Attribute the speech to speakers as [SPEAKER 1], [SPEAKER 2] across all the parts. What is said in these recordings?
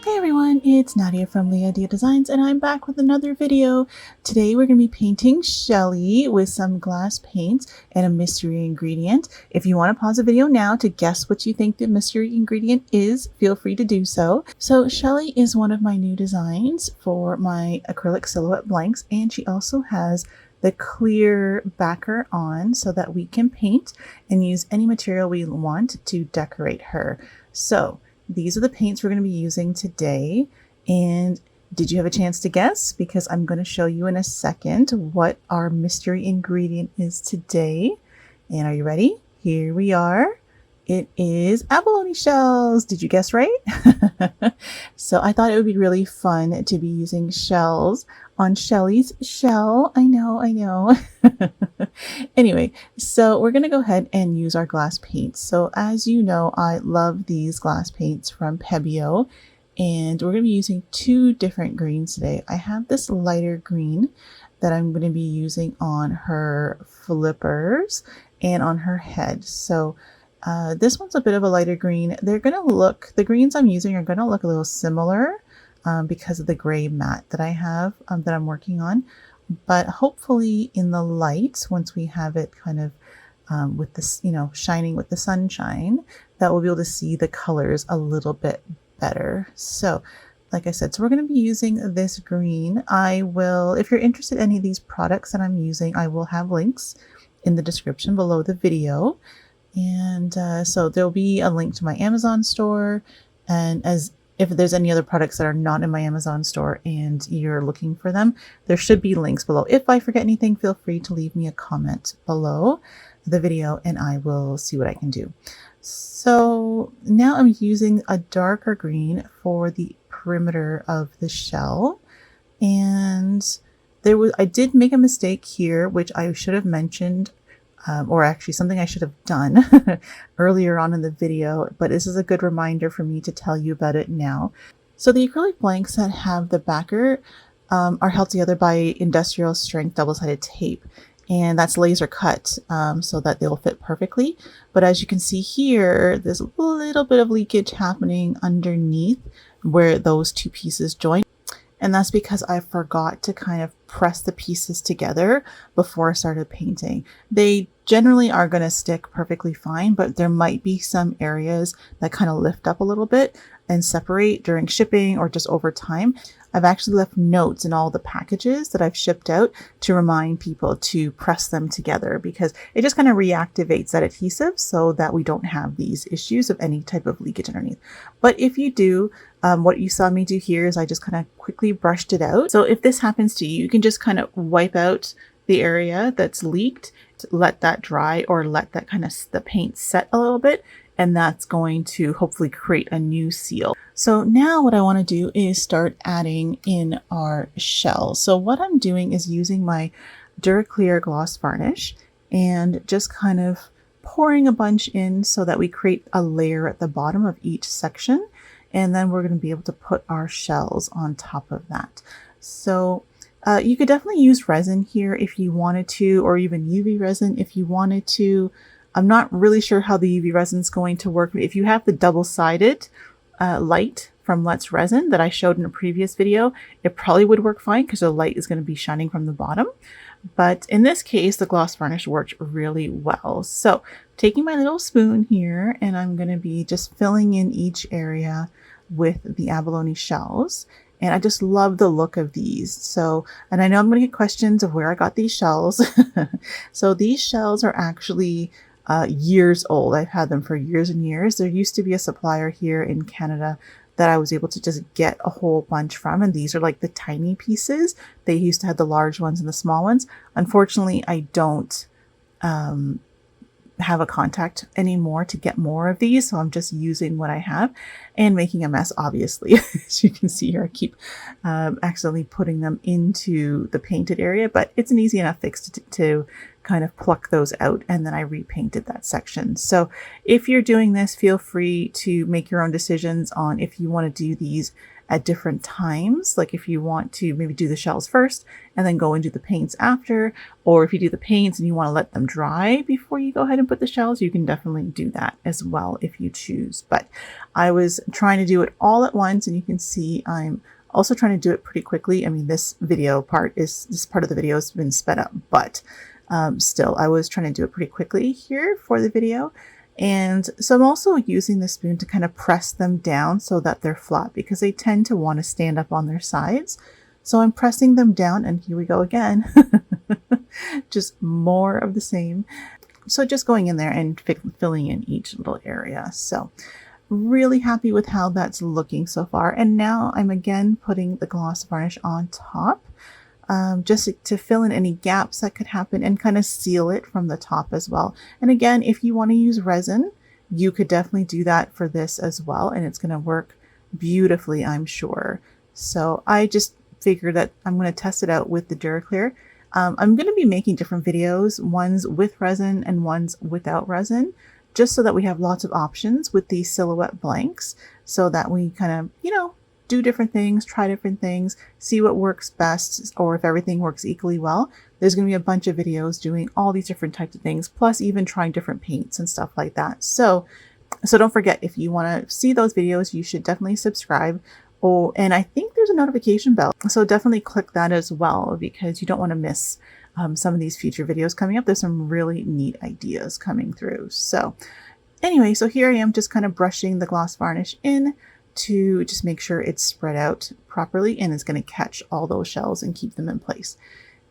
[SPEAKER 1] Hey everyone, it's Nadia from liadiadesigns and I'm back with another video. Today we're going to be painting Shelly with some glass paints and a mystery ingredient. If you want to pause the video now to guess what you think the mystery ingredient is, feel free to do so. So Shelly is one of my new designs for my acrylic silhouette blanks, and she also has the clear backer on so that we can paint and use any material we want to decorate her. So these are the paints we're going to be using today. And did you have a chance to guess? Because I'm going to show you in a second what our mystery ingredient is today. And are you ready? Here we are. It is abalone shells. Did you guess right? So I thought it would be really fun to be using shells on Shelly's shell. I know. Anyway, so we're going to go ahead and use our glass paints. So as you know, I love these glass paints from Pebeo, and we're going to be using two different greens today. I have this lighter green that I'm going to be using on her flippers and on her head. So this one's a bit of a lighter green. The greens I'm using are going to look a little similar because of the gray mat that I have that I'm working on. But hopefully in the light, once we have it kind of with this, shining with the sunshine, that we'll be able to see the colors a little bit better. So like I said, so we're going to be using this green. If you're interested in any of these products that I'm using, I will have links in the description below the video. And so there'll be a link to my Amazon store, and if there's any other products that are not in my Amazon store and you're looking for them, there should be links below. If I forget anything, feel free to leave me a comment below the video and I will see what I can do. So now I'm using a darker green for the perimeter of the shell. And I did make a mistake here, which I should have mentioned, or actually something I should have done earlier on in the video, but this is a good reminder for me to tell you about it now. So the acrylic blanks that have the backer are held together by industrial strength double-sided tape, and that's laser cut so that they'll fit perfectly. But as you can see here, there's a little bit of leakage happening underneath where those two pieces join. And that's because I forgot to kind of press the pieces together before I started painting. They generally are going to stick perfectly fine, but there might be some areas that kind of lift up a little bit and separate during shipping or just over time. I've actually left notes in all the packages that I've shipped out to remind people to press them together, because it just kind of reactivates that adhesive so that we don't have these issues of any type of leakage underneath. But if you do, what you saw me do here is I just kind of quickly brushed it out. So if this happens to you, you can just kind of wipe out the area that's leaked, let that dry, or let that the paint set a little bit, and that's going to hopefully create a new seal. So now what I want to do is start adding in our shell. So what I'm doing is using my Duraclear gloss varnish and just kind of pouring a bunch in so that we create a layer at the bottom of each section. And then we're going to be able to put our shells on top of that. So you could definitely use resin here if you wanted to, or even UV resin if you wanted to. I'm not really sure how the UV resin is going to work. If you have the double-sided light from Let's Resin that I showed in a previous video, it probably would work fine because the light is going to be shining from the bottom. But in this case, the gloss varnish worked really well. So taking my little spoon here, and I'm going to be just filling in each area with the abalone shells. And I just love the look of these. So, and I know I'm going to get questions of where I got these shells. So these shells are actually years old. I've had them for years and years. There used to be a supplier here in Canada that I was able to just get a whole bunch from, and these are like the tiny pieces. They used to have the large ones and the small ones. Unfortunately, I don't have a contact anymore to get more of these, so I'm just using what I have and making a mess, obviously. As you can see here, I keep accidentally putting them into the painted area, but it's an easy enough fix to kind of pluck those out, and then I repainted that section. So if you're doing this, feel free to make your own decisions on if you want to do these at different times. Like if you want to maybe do the shells first and then go and do the paints after, or if you do the paints and you want to let them dry before you go ahead and put the shells, you can definitely do that as well if you choose. But I was trying to do it all at once, and you can see I'm also trying to do it pretty quickly. I mean, this part of the video has been sped up, but still I was trying to do it pretty quickly here for the video. And so I'm also using the spoon to kind of press them down so that they're flat, because they tend to want to stand up on their sides. So I'm pressing them down, and here we go again. Just more of the same. So just going in there and filling in each little area. So really happy with how that's looking so far. And now I'm again putting the gloss varnish on top, just to fill in any gaps that could happen and kind of seal it from the top as well. And again, if you want to use resin, you could definitely do that for this as well, and it's going to work beautifully, I'm sure. So I just figured that I'm going to test it out with the Duraclear. I'm going to be making different videos, ones with resin and ones without resin, just so that we have lots of options with these silhouette blanks, so that we kind of, do different things, try different things, see what works best, or if everything works equally well. There's going to be a bunch of videos doing all these different types of things, plus even trying different paints and stuff like that. So don't forget, if you want to see those videos, you should definitely subscribe. Oh, and I think there's a notification bell, so definitely click that as well, because you don't want to miss some of these future videos coming up. There's some really neat ideas coming through. So anyway, so here I am just kind of brushing the gloss varnish in to just make sure it's spread out properly and it's going to catch all those shells and keep them in place.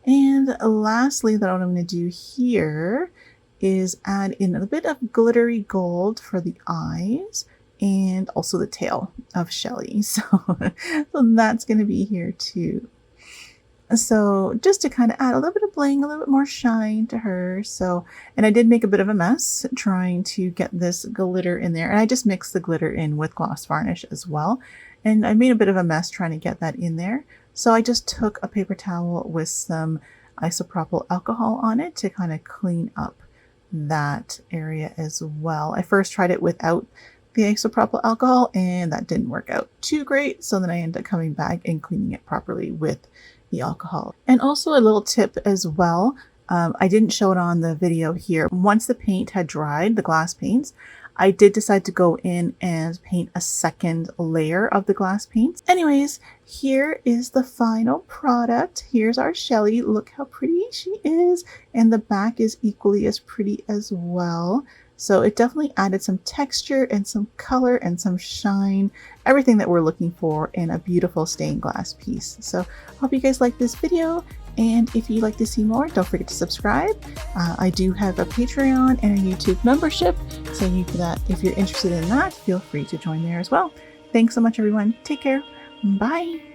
[SPEAKER 1] And lastly, what I'm going to do here is add in a bit of glittery gold for the eyes and also the tail of Shelly. So that's going to be here too. So just to kind of add a little bit of bling, a little bit more shine to her. So, and I did make a bit of a mess trying to get this glitter in there. And I just mixed the glitter in with gloss varnish as well. And I made a bit of a mess trying to get that in there. So I just took a paper towel with some isopropyl alcohol on it to kind of clean up that area as well. I first tried it without the isopropyl alcohol, and that didn't work out too great. So then I ended up coming back and cleaning it properly with the alcohol. And also a little tip as well, I didn't show it on the video here. Once the paint had dried, the glass paints, I did decide to go in and paint a second layer of the glass paints. Anyways, here is the final product. Here's our Shelly. Look how pretty she is. And the back is equally as pretty as well. So it definitely added some texture and some color and some shine, everything that we're looking for in a beautiful stained glass piece. So I hope you guys like this video. And if you'd like to see more, don't forget to subscribe. I do have a Patreon and a YouTube membership. So if you're interested in that, feel free to join there as well. Thanks so much, everyone. Take care. Bye.